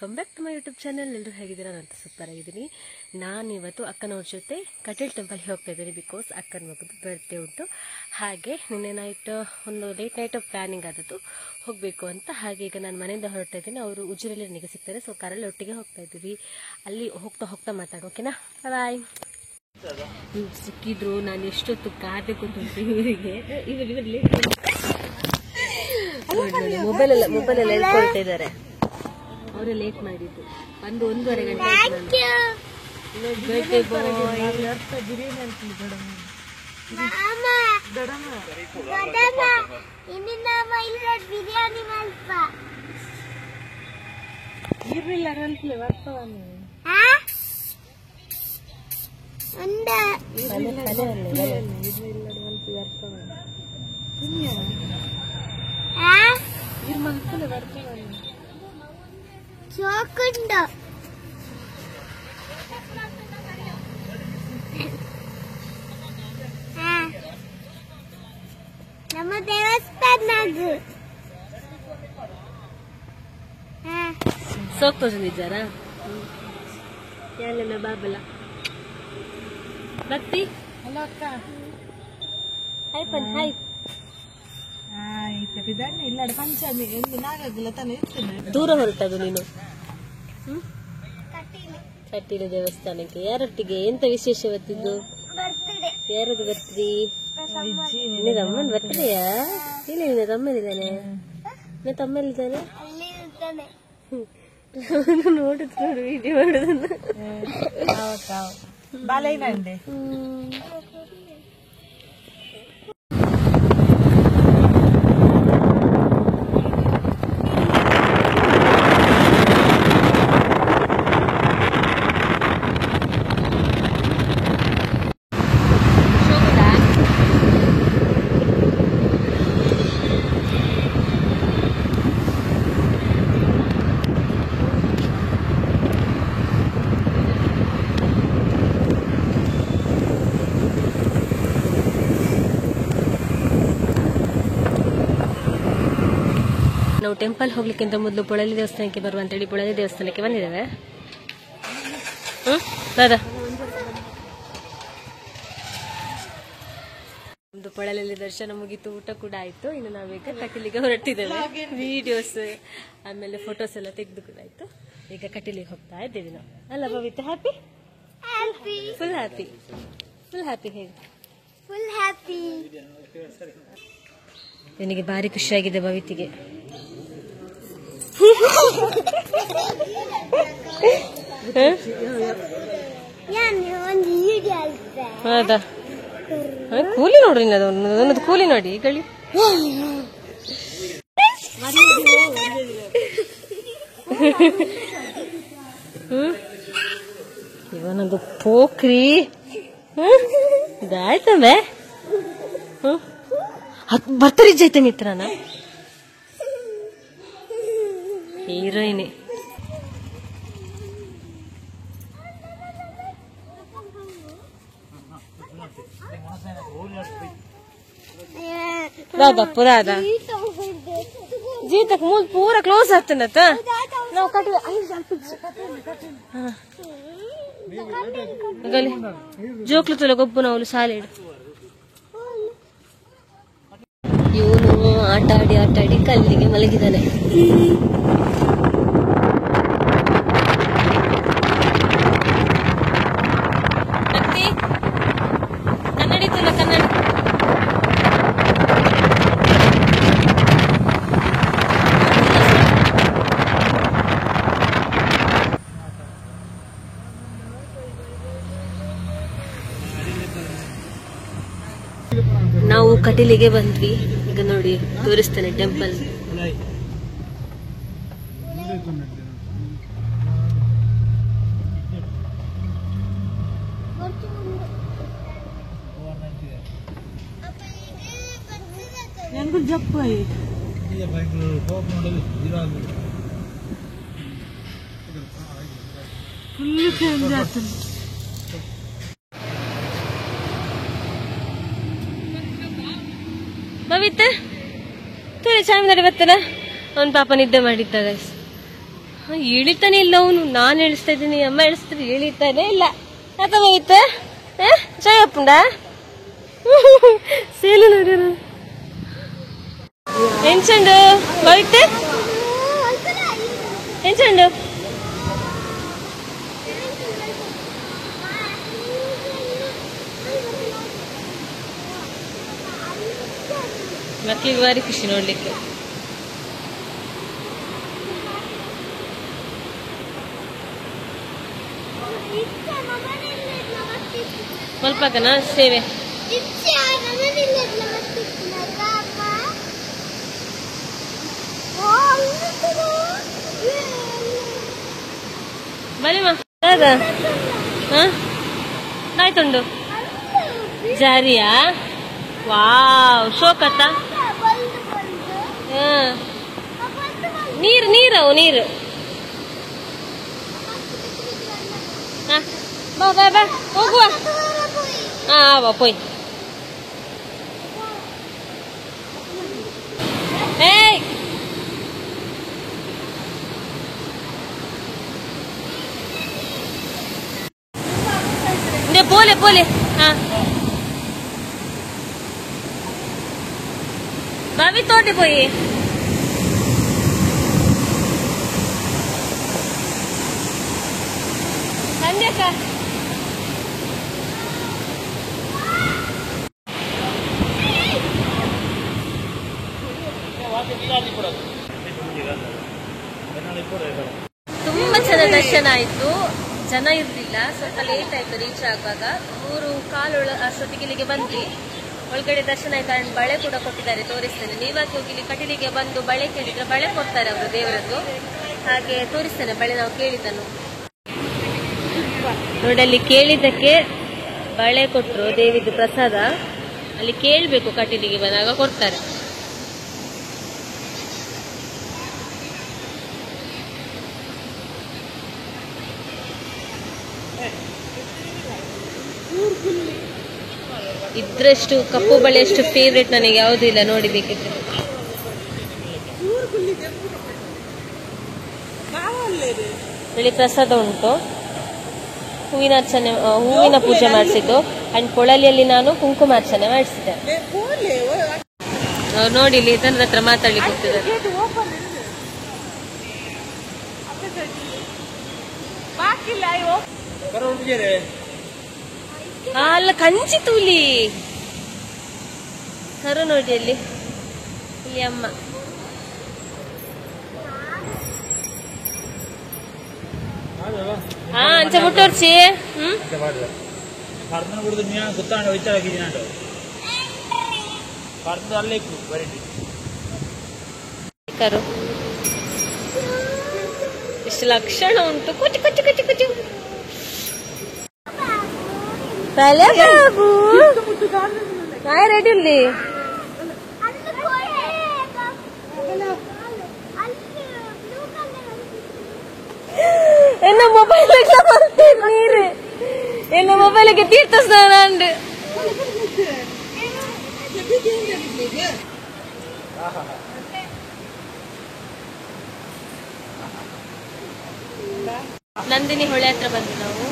Welcome back to my YouTube channel. ಎಲ್ಲರೂ ಹೇಗಿದ್ದೀರಾ? ನಾನು ಸೂಪರ್ ಆಗಿದ್ದೀನಿ. ನಾನು ಇವತ್ತು ಅಕ್ಕನವ್ರ ಜೊತೆ ಕಟೀಲ್ ಟೆಂಪಲ್ಗೆ ಹೋಗ್ತಾ ಇದ್ದೀನಿ. ಬಿಕಾಸ್ ಅಕ್ಕನ ಮಗದು ಬರ್ತ್ಡೇ ಉಂಟು. ಹಾಗೆ ನಿನ್ನೆ ನೈಟ್ ಒಂದು ಲೇಟ್ ನೈಟ್ ಪ್ಲಾನಿಂಗ್ ಆದದ್ದು ಹೋಗಬೇಕು ಅಂತ. ಹಾಗೆ ಈಗ ನಾನು ಮನೆಯಿಂದ ಹೊರಡ್ತಾ ಇದ್ದೀನಿ. ಅವರು ಉಜಿರಲ್ಲಿ ನನಗೆ ಸಿಗ್ತಾರೆ. ಸೊ ಕಾರಲ್ಲಿ ಒಟ್ಟಿಗೆ ಹೋಗ್ತಾ ಇದ್ದೀವಿ. ಅಲ್ಲಿ ಹೋಗ್ತಾ ಮಾತಾಡೋ. ಓಕೆನಾ? ಬಾಯ್. ಸಿಕ್ಕಿದ್ರು ನಾನು ಎಷ್ಟೊತ್ತು ಕಾದಬೇಕು ಅಂತ ಇವರಿಗೆ ಮೊಬೈಲೆಲ್ಲ ಹೇಳ್ಕೊಳ್ತಾ ಇದ್ದಾರೆ. ಅವರೇ ಲೇಟ್ ಮಾಡಿದ್ದು. ಒಂದು 1:30 ಗಂಟೆ ನಮ್ಮ ದೇವಸ್ಥಾನ ಸೋಕ್ ತೋರಿಸಿದ್ದಾರಾ? ಯಾಲೆಲ್ಲ ಬಾಬಲ ಭಕ್ತಿ. ಹಲೋ ಅಕ್ಕ. ಹಾಯ್ ಪನ್ ಹಾಯ್. ಇಲ್ಲ ಪಂಚಮಿ ಎಂದು ನಾಗಾಗಲ್ಲ ತಾನೇ ಇರ್ತೇನೆ. ದೂರ ಹೊರಟದು ನೀನು. ಕಟೀಲು ದೇವಸ್ಥಾನಕ್ಕೆ ಯಾರೊಟ್ಟಿಗೆ? ಎಂತ ವಿಶೇಷ ಇವತ್ತಿದ್ದು? ಯಾರದು ಬರ್ತೀರಿ? ನಿನ್ನ ಅಮ್ಮನ ಬರ್ತೀಯಾ? ಇಲ್ಲ ನಿನ್ನ ತಮ್ಮನಿದ್ದಾನೆ. ನಿನ್ನ ತಮ್ಮಲ್ಲಿದ್ದಾನೆ. ನೋಡುದು ನೋಡು ವಿಡಿಯೋ ಮಾಡುದನ್ನ. ಬಾಲೈನಂಡೆ ನಾವು ಟೆಂಪಲ್ ಹೋಗ್ಲಿಕ್ಕಿಂತ ಮೊದಲು ಪೊಳಲಿ ದೇವಸ್ಥಾನಕ್ಕೆ ಬರುವ ಅಂತೇಳಿ ಪೊಳಲಿ ದೇವಸ್ಥಾನಕ್ಕೆ ಬಂದಿದ್ದೇವೆ. ದಾದಾ ನಮ್ದು ಪೊಳಲಲ್ಲಿ ದರ್ಶನ ಮುಗೀತು, ಊಟ ಕೂಡ ಆಯ್ತು. ಇನ್ನು ನಾವೀಗ ಕಟೀಲಿಗೆ ಹೊರಟಿದ್ದೇವೆ. ವಿಡಿಯೋಸ್ ಆಮೇಲೆ ಫೋಟೋಸ್ ಎಲ್ಲ ತೆಗೆದು ಕೂಡ ಆಯ್ತು. ಈಗ ಕಟೀಲಿಗೆ ಹೋಗ್ತಾ ಇದ್ದೇವೆ ನಾವು. ಅಲ್ಲ Bhavita? Happy? Full happy. Full happy. ಹೇಗೆ? Full happy. ನನಗೆ ಭಾರಿ ಖುಷಿಯಾಗಿದೆ ಭವಿತಿಗೆ. ಹೌದಾ? ಕೂಲಿ ನೋಡ್ರಿ, ಅದೊಂದು ಕೂಲಿ ನೋಡಿ ಗಳಿ. ಇವನದು ಪೋಖ್ರಿ. ಇದಾಯ್ತಂದೆ. ಬರ್ತಾರಿಜ್ಜೈತೆ ಮಿತ್ರನ ಹೀರೋಯಿನಿ. दादा दादा जी तक मूल पूरा क्लोज आते ना था ना कट गली जोक्लु तो लोग अपना वाले सालेड ಇವನು ಆಟ ಆಡಿ ಕಲ್ಲಿಗೆ ಮಲಗಿದ್ದಾನೆ. ಕನ್ನಡಿ ತುಲ ಕನ್ನಡಿ. ನಾವು ಕಟೀಲಿಗೆ ಬಂದ್ವಿ. ಈಗ ನೋಡಿ ತೋರಿಸ್ತೇನೆ ಟೆಂಪಲ್. ಬವಿತ ತೋರಿ ಚಾಮಿದಾರಿ ಬರ್ತಾರ. ಅವನ್ ಪಾಪ ನಿದ್ದೆ ಮಾಡಿದ್ದ. ಇಳಿತಾನೆ ಇಲ್ಲ ಅವನು. ನಾನು ಇಳಿಸ್ತಾ ಇದ್ದೀನಿ, ಅಮ್ಮ ಇಳಿಸ್ತಾರೆ, ಇಳಿತಾನೆ ಇಲ್ಲ. ಅಥವಾ ಐತ ಜಯಪ್ಪುಂಡ ಸೇಲು ನೋಡಿ ಎಂಚಂಡು ಬೈತೆ ಎಂಚಂಡು ಮಕ್ಕಳಿಗೆ ಭಾರಿ ಖುಷಿ ನೋಡ್ಲಿಕ್ಕೆ. ಸ್ವಲ್ಪಕನ ಸೇವೆ ಬರೀ ಆಯ್ತುಂಡು ಜಾರಿಯಾ ವಾವ್ ಶೋಕತ್ತ ನೀರು ನೀರವು ನೀರು ಬಾ ಬಾ ಬಾ ಹೋಗುವ ಬಾ ಪೋಯ್ ಏಯ್ പോലെ പോലെ ഭാവി തോട്ടി പോയി സന്ധ്യക്ക ತುಂಬಾ ಚೆನ್ನಾಗಿ ದರ್ಶನ ಆಯ್ತು. ಜನ ಇರ್ಲಿಲ್ಲ, ಸ್ವಲ್ಪ ಲೇಟ್ ಆಯ್ತು ರೀಚ್ ಆಗುವಾಗ. 3:15 ಅಷ್ಟೊತ್ತಿಗೆ ಇಲ್ಲಿಗೆ ಬಂದ್ವಿ. ಒಳಗಡೆ ದರ್ಶನ ಆಯ್ತು. ಅಂಡ್ ಬಳೆ ಕೂಡ ಕೊಟ್ಟಿದ್ದಾರೆ, ತೋರಿಸ್ತೇನೆ. ನೀವಾಗಿ ಹೋಗಿ ಇಲ್ಲಿ ಕಟೀಲಿಗೆ ಬಂದು ಬಳೆ ಕೇಳಿದ್ರೆ ಬಳೆ ಕೊಡ್ತಾರೆ ಅವರು ದೇವರದ್ದು. ಹಾಗೆ ತೋರಿಸ್ತೇನೆ ಬಳೆ ನಾವು ಕೇಳಿದ್ದನ್ನು ನೋಡಿ. ಅಲ್ಲಿ ಕೇಳಿದ್ದಕ್ಕೆ ಬಳೆ ಕೊಟ್ಟರು, ದೇವಿದು ಪ್ರಸಾದ. ಅಲ್ಲಿ ಕೇಳಬೇಕು, ಕಟೀಲಿಗೆ ಬಂದಾಗ ಕೊಡ್ತಾರೆ. ಇದ್ರಷ್ಟು ಕಪ್ಪು ಬಳೆ ಅಷ್ಟು ಫೇವ್ರೇಟ್ ನನಗೆ ಯಾವುದೂ ಇಲ್ಲ, ನೋಡಿ ಬೇಕಿದ್ರೆ. ಇಲ್ಲಿ ಪ್ರಸಾದ ಉಂಟು, ಹೂವಿನ ಪೂಜೆ ಮಾಡಿಸಿದ್ದು. ಅಂಡ್ ಕೊಳಲಿಯಲ್ಲಿ ನಾನು ಕುಂಕುಮಾರ್ಚನೆ ಮಾಡಿಸಿದ್ದೆ. ನೋಡಿ ಇಲ್ಲಿ ಜನರ ಹತ್ರ ಮಾತಾಡ್ಲಿಕ್ಕೆ ಹೋಗ್ತಿದ್ದಾರೆ. ಅಲ್ಲ ಕಂಚಿ ತೂಲಿ ಕರು ನೋಡಿ ಅಲ್ಲಿ. ಇಲ್ಲಿ ಅಮ್ಮ ಅಂಚ ಮುಟ್ಟೋರ್ಚಿ ಕರು ಇಷ್ಟು ಲಕ್ಷಣ ಉಂಟು. ಕುಚು ಕುಚು ಕುಚು ಕುಚು ಬಾಬು ರೆಡಿ ಇಲ್ಲಿ. ಎನ್ನ ಮೊಬೈಲ್ ನೀರು, ಎನ್ನ ಮೊಬೈಲಿಗೆ ತೀರ್ಥ ಸ್ನಾನ ಉಂಟು. ನಂದಿನಿ ಹೊಳೆ ಹತ್ರ ಬಂದು ನಾವು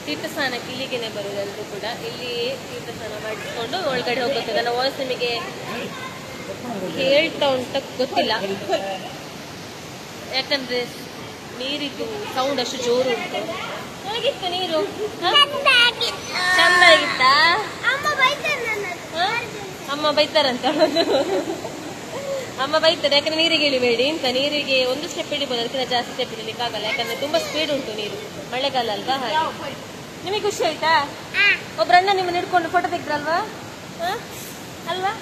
ತೀರ್ಥ ಸ್ನಾನಕ್ಕೆ ಇಲ್ಲಿಗೆನೆ ಬರುವುದು. ಎಲ್ಲರೂ ಕೂಡ ಇಲ್ಲಿ ತೀರ್ಥ ಸ್ನಾನ ಮಾಡಿಸ್ಕೊಂಡು ಒಳಗಡೆ ಹೋಗುತ್ತೆ. ನನ್ನ ವಾಯ್ಸ್ ನಿಮಗೆ ಹೇಳ್ತಾ ಉಂಟ ಗೊತ್ತಿಲ್ಲ, ಯಾಕಂದ್ರೆ ನೀರಿದ್ದು ಸೌಂಡ್ ಅಷ್ಟು ಜೋರು ಉಂಟು. ಹೇಗಿತ್ತು ನೀರು? ಚೆನ್ನಾಗಿತ್ತಾ? ಅಮ್ಮ ಬೈತಾರಂತ. ಅಮ್ಮ ಬೈತಾರೆ, ಯಾಕಂದ್ರೆ ನೀರಿಗೆ ಇಳಿಬೇಡಿ ಅಂತ. ನೀರಿಗೆ ಒಂದು ಸ್ಟೆಪ್ ಇಳಿಬೋದು, ಅದಕ್ಕಿಂತ ಜಾಸ್ತಿ ಸ್ಟೆಪ್ ಇಳಿಲಿಕ್ಕೆ ಆಗಲ್ಲ, ಯಾಕಂದ್ರೆ ತುಂಬಾ ಸ್ಪೀಡ್ ಉಂಟು ನೀರು, ಮಳೆಗಾಲ ಅಲ್ವಾ. ಹಾಗೆ ನಿಮಗೆ ಖುಷಿ ಆಯ್ತಾ? ಒಬ್ರಣ್ಣ ನಿಮ್ಮನ್ನ ಹಿಡ್ಕೊಂಡು ಫೋಟೋ ತೆಗ್ದ್ರಲ್ವಾ ಅಲ್ವಾ?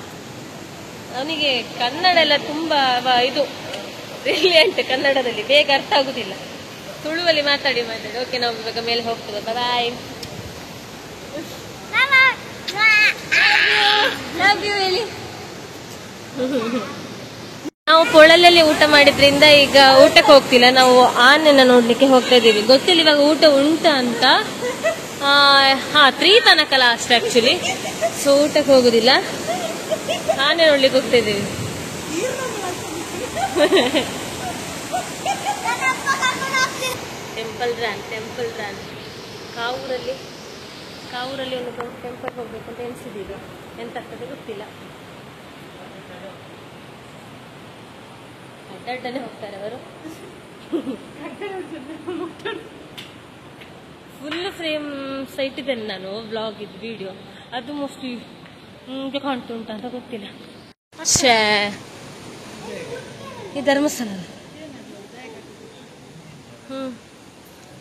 ಅವನಿಗೆ ಕನ್ನಡ ಎಲ್ಲ ತುಂಬಾ ಇದು ಬ್ರಿಲಿಯಂಟ್. ಕನ್ನಡದಲ್ಲಿ ಬೇಗ ಅರ್ಥ ಆಗುದಿಲ್ಲ, ತುಳುವಲ್ಲಿ ಮಾತಾಡಿ. ಓಕೆ, ನಾವು ಇವಾಗ ಮೇಲೆ ಹೋಗ್ತೇವೆ. ಬಾಯ್. ಲವ್ ಯು ಹೇಳಿ. ನಾವು ಪೊಳಲಲ್ಲಿ ಊಟ ಮಾಡಿದ್ರಿಂದ ಈಗ ಊಟಕ್ಕೆ ಹೋಗ್ತಿಲ್ಲ, ನಾವು ಆನೆನ ನೋಡ್ಲಿಕ್ಕೆ ಹೋಗ್ತಾ ಇದೀವಿ. ಗೊತ್ತಿಲ್ಲ ಇವಾಗ ಊಟ ಉಂಟ ಅಂತ. 3 ತನಕ ಲಾಸ್ಟ್ ಆಕ್ಚುಲಿ. ಸೊ ಊಟಕ್ಕೆ ಹೋಗುದಿಲ್ಲ. ಆನೆ ನೋಡ್ಲಿಕ್ಕೆ ಹೋಗ್ತಾ ಇದೀವಿ. ಟೆಂಪಲ್ ರನ್ ಕಾವೂರಲ್ಲಿ ಒಂದು ಟೆಂಪಲ್ ಹೋಗ್ಬೇಕು ಅಂತ ಎನಿಸಿದೀಗ. ಎಂತ ಆಗ್ತದೆ ಗೊತ್ತಿಲ್ಲ. ಅಡ್ಡಾಡ್ಡನೆ ಹೋಗ್ತಾರೆ ಅವರು. ಫುಲ್ ಫ್ರೇಮ್ ಸೈಟ್ ಇದ್ದೇನೆ ನಾನು ವ್ಲಾಗ್ ಇದು ವಿಡಿಯೋ. ಅದು ಮೋಸ್ಟ್ಲಿ ಹಿಂಗೆ ಕಾಣ್ತುಂಟ ಅಂತ ಗೊತ್ತಿಲ್ಲ. ಈ ಧರ್ಮಸ್ಥಳ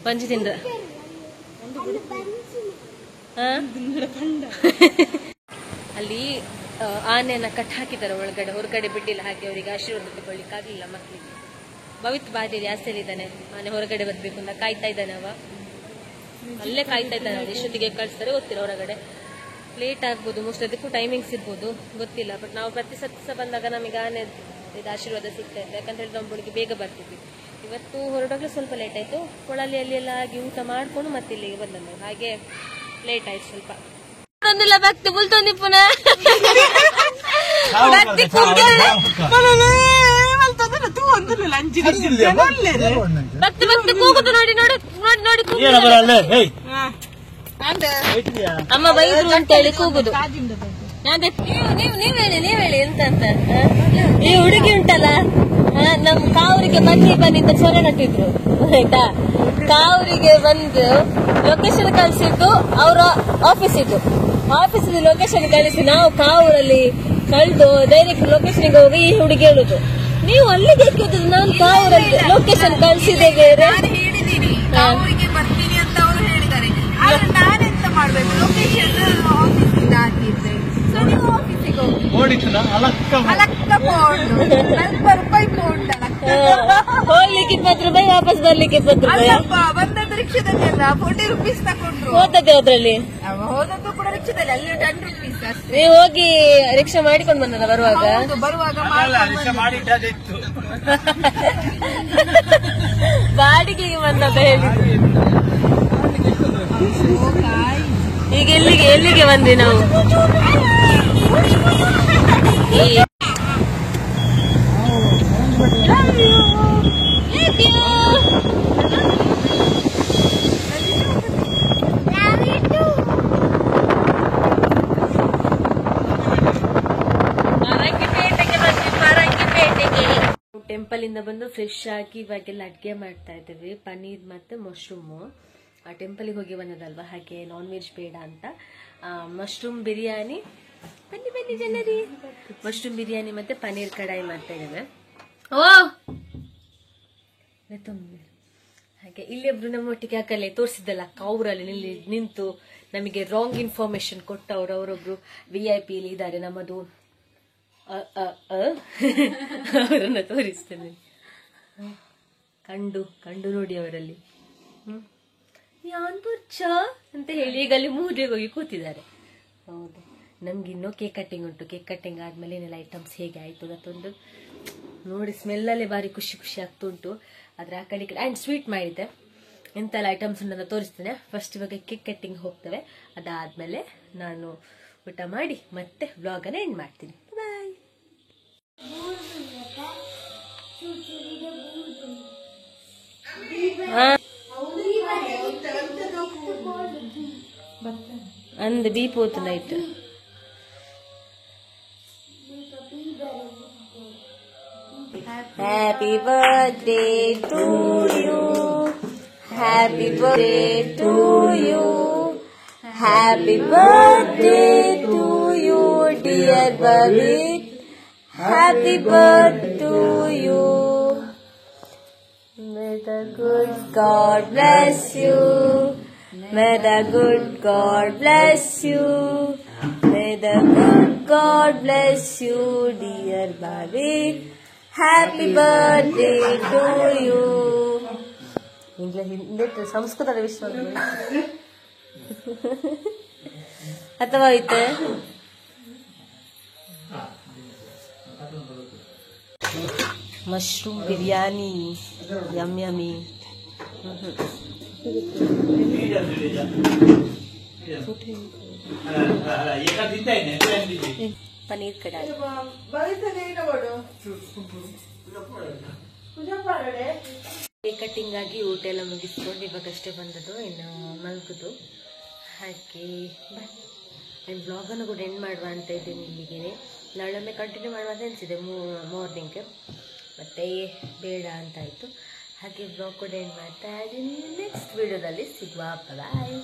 ಬಂಜಿ ತಿಂದ್ರ ಅಲ್ಲಿ ಆನೆಯನ್ನ ಕಟ್ ಹಾಕಿದ್ದಾರೆ ಒಳಗಡೆ, ಹೊರಗಡೆ ಬಿಡ್ಲಿಲ್ಲ. ಹಾಗೆ ಅವರಿಗೆ ಆಶೀರ್ವಾದ ತಗೊಳ್ಳಿಕ್ಕಾಗಲಿಲ್ಲ ಮಕ್ಕಳಿಗೆ. ಭವಿತ್ ಬಾದೇರಿ ಆಸೆಲಿದ್ದಾನೆ, ಆನೆ ಹೊರಗಡೆ ಬರ್ಬೇಕು ಅಂತ ಕಾಯ್ತಾ ಇದ್ದಾನೆ. ಅವ ಅಲ್ಲೇ ಕಾಯ್ತಾ ಇದ್ದಾನೆ. ಎಷ್ಟೊತ್ತಿಗೆ ಕಳಿಸ್ತಾರೆ ಗೊತ್ತಿಲ್ಲ. ಹೊರಗಡೆ ಲೇಟ್ ಆಗ್ಬೋದು, ಮೋಸ್ಟ್ ಅದಕ್ಕೂ ಟೈಮಿಂಗ್ಸ್ ಇರ್ಬೋದು, ಗೊತ್ತಿಲ್ಲ. ಬಟ್ ನಾವು ಪ್ರತಿ ಸತ್ಸ ಬಂದಾಗ ನಮಗೆ ಆನೆ ಇದು ಆಶೀರ್ವಾದ ಸಿಗ್ತಾ ಇತ್ತು. ಯಾಕಂತ ಹೇಳಿದ್ರೆ ನಮ್ಮ ಬೆಳಿಗ್ಗೆ ಬೇಗ ಬರ್ತಿದ್ವಿ. ಇವತ್ತು ಹೊರಡೋಗ್ಲೂ ಸ್ವಲ್ಪ ಲೇಟ್ ಆಯ್ತು. ಕೊಳಲಿ ಅಲ್ಲಿ ಎಲ್ಲ ಆಗಿ ಊಟ ಮಾಡ್ಕೊಂಡು ಮತ್ತೆ ಇಲ್ಲಿಗೆ ಬಂದ ನಾವು. ಹಾಗೆ ಲೇಟ್ ಆಯ್ತು ಸ್ವಲ್ಪ. ಭಕ್ತಿ ಬುಲ್ತೊಂದಿ ಪುನಃ ಭಕ್ತಿ ಭಕ್ತಿ ಕೂಗುದು ನೋಡಿ ನೋಡಿ ನೋಡಿ ನೋಡಿ ಅಮ್ಮ ಬೈದ್ರು ಅಂತೇಳಿ ಕೂಗುದು. ನೀವ್ ಹೇಳಿ ಎಂತ ಅಂತ. ಈ ಹುಡುಗಿ ಉಂಟಲ್ಲ, ನಮ್ ಕಾವೂರಿಗೆ ಬನ್ನಿ ಅಂತ ಸ್ವರ ನಟ್ಟಿದ್ರು ಆಯ್ತಾ. ಕಾವೂರಿಗೆ ಬಂದು ಲೊಕೇಶನ್ ಕಳಿಸಿದ್ದು ಅವರ ಆಫೀಸ್ ಇದ್ದು. ಆಫೀಸ್ ಲೊಕೇಶನ್ ಕಳಿಸಿ ನಾವು ಕಾವೂರಲ್ಲಿ ಕಳೆದು ಡೈರೆಕ್ಟ್ ಲೊಕೇಶನ್ಗೆ ಹೋಗಿ ಈ ಹುಡುಗಿ ಹೇಳುದು, ನೀವು ಅಲ್ಲಿಗೆ ಹೋಗುದು, ನಾನು ಕಾವೂರಲ್ಲಿ ಲೊಕೇಶನ್ ಕಳಿಸಿದೆ ಬೇರೆ. ಬರ್ತೀನಿ ಅಂತ ಅವರು ಹೇಳಿದ್ದಾರೆ. ಆದ್ರೆ ನಾನೆಂತ ಮಾಡ್ಬೇಕು, ಲೊಕೇಶನ್ ಆಫೀಸಿಂದ ಹಾಕಿದ್ದೆ. ಸೊ ನೀವು ಆಫೀಸಿಗೆ ಹೋಗಿ ಹೋಗ್ಲಿಕ್ಕೆ 20 ರೂಪಾಯಿ, ವಾಪಸ್ ಬರ್ಲಿಕ್ಕೆ 20 ರೂಪಾಯಿ. ಬಂದದ್ದು ರಿಕ್ಷಾದಲ್ಲಿ ಅಲ್ಲ, 40 ರೂಪೀಸ್ ತಗೊಂಡ್ರು. ಹೋದದ್ದು ಅದ್ರಲ್ಲಿ, ಹೋದದ್ದು ಕೂಡ ರಿಕ್ಷಾದಲ್ಲಿ, ಅಲ್ಲಿ 10 ರೂಪೀಸ್ ಅಷ್ಟೇ. ನೀವು ಹೋಗಿ ರಿಕ್ಷಾ ಮಾಡಿಕೊಂಡು ಬಂದದ ಬರುವಾಗ ಬಾಡಿಗೆಗೆ ಬಂದದ ಹೇಳಿ. ಈಗ ಎಲ್ಲಿಗೆ ಬಂದ್ವಿ ನಾವು? ಟೆಂಪಲ್ ಇಂದ ಬಂದು ಫ್ರೆಶ್ ಆಗಿ ಇವಾಗೆಲ್ಲ ಅಡ್ಗೆ ಮಾಡ್ತಾ ಇದ್ದೇವೆ. ಪನ್ನೀರ್ ಮತ್ತೆ ಮಶ್ರೂಮು. ಆ ಟೆಂಪಲ್ಗೆ ಹೋಗಿ ಬಂದದಲ್ವಾ, ಹಾಗೆ ನಾನ್ ವೆಜ್ ಬೇಡ ಅಂತ ಮಶ್ರೂಮ್ ಬಿರಿಯಾನಿ, ಬನ್ನಿ ಜನರಿ, ಮಶ್ರೂಮ್ ಬಿರಿಯಾನಿ ಮತ್ತೆ ಪನ್ನೀರ್ ಕಡಾಯಿ ಮಾಡ್ತಾ ಇದ್ದೇವೆ. ಹಾಗೆ ಇಲ್ಲಿ ಒಬ್ರು ನಮ್ಮೊಟ್ಟಿಗೆ ಹಾಕಲ್ಲೇ ತೋರಿಸಿದ್ದಲ್ಲ, ಕಾವೂರಲ್ಲಿ ನಿಂತು ನಮಗೆ ರಾಂಗ್ ಇನ್ಫಾರ್ಮೇಶನ್ ಕೊಟ್ಟವ್ರು, ಅವರೊಬ್ರು VIP ಇಲ್ಲಿ ಇದ್ದಾರೆ. ನಮ್ಮದು ಅವರನ್ನ ತೋರಿಸ್ತೇನೆ. ಕಂಡು ನೋಡಿ ಅವರಲ್ಲಿ ಯಾನ್ಪುರ್ ಚಾ ಅಂತ ಹೇಳಿ ಈಗ ಅಲ್ಲಿ ಮೂರಿಗೆ ಹೋಗಿ ಕೂತಿದ್ದಾರೆ. ಹೌದು, ನಮ್ಗೆ ಇನ್ನೂ ಕೇಕ್ ಕಟ್ಟಿಂಗ್ ಉಂಟು. ಕೇಕ್ ಕಟ್ಟಿಂಗ್ ಆದ್ಮೇಲೆ ಏನೆಲ್ಲ ಐಟಮ್ಸ್ ಹೇಗೆ ಆಯ್ತು ಅದೊಂದು ನೋಡಿ, ಸ್ಮೆಲ್ಲಲ್ಲೇ ಬಾರಿ ಖುಷಿ ಆಗ್ತುಂಟು. ಆದ್ರೆ ಆ ಕಡೆ ಆ್ಯಂಡ್ ಸ್ವೀಟ್ ಮಾಡಿದ್ದೆ. ಎಂತೆಲ್ಲ ಐಟಮ್ಸ್ ಉಂಟು ತೋರಿಸ್ತೇನೆ. ಫಸ್ಟ್ ಇವಾಗ ಕೇಕ್ ಕಟ್ಟಿಂಗ್ ಹೋಗ್ತೇವೆ. ಅದಾದ್ಮೇಲೆ ನಾನು ಊಟ ಮಾಡಿ ಮತ್ತೆ ವ್ಲಾಗ್ ಅನ್ನ ಎಂಡ್ ಮಾಡ್ತೀನಿ. ಬಾಯ್. ಅಂದ್ ಬೀಪ್ ಹೋತು night. Happy birthday to you, happy birthday to you, happy birthday to you dear Babit, happy birthday to you. May the good God bless you, may the good God bless you, may the good God bless you dear Babit, happy birthday to you. English ಸಂಸ್ಕೃತದ ವಿಶ್ವ ಅಥವಾ ಐತೆ. Mushroom biryani yummy. Paneer ಕಡಾಯಿ. Cake cutting ಆಗಿ ಊಟ ಎಲ್ಲ ಮುಗಿಸ್ಕೊಂಡು ಇವಾಗಷ್ಟೇ ಬಂದದ್ದು, ಇನ್ನು ಮಲ್ಗುದು. ಹಾಗೆ ನಾನು ಬ್ಲಾಗನ್ನು ಕೂಡ ಎಂಡ್ ಮಾಡುವ ಅಂತ ಇದ್ದೀನಿ ಇಲ್ಲಿಗೆ. ನಾಳೊಮ್ಮೆ ಕಂಟಿನ್ಯೂ ಮಾಡುವ ಅಂತ ಅನಿಸಿದೆ ಮಾರ್ನಿಂಗ್, ಮತ್ತೆ ಬೇಡ ಅಂತಾಯಿತು. ಹಾಗೆ ಬ್ಲಾಗ್ ಕೂಡ ಎಂಡ್ ಮಾಡ್ತಾ ಇದ್ದೀನಿ. ನೆಕ್ಸ್ಟ್ ವಿಡಿಯೋದಲ್ಲಿ ಸಿಗುವ. ಬಾಯ್.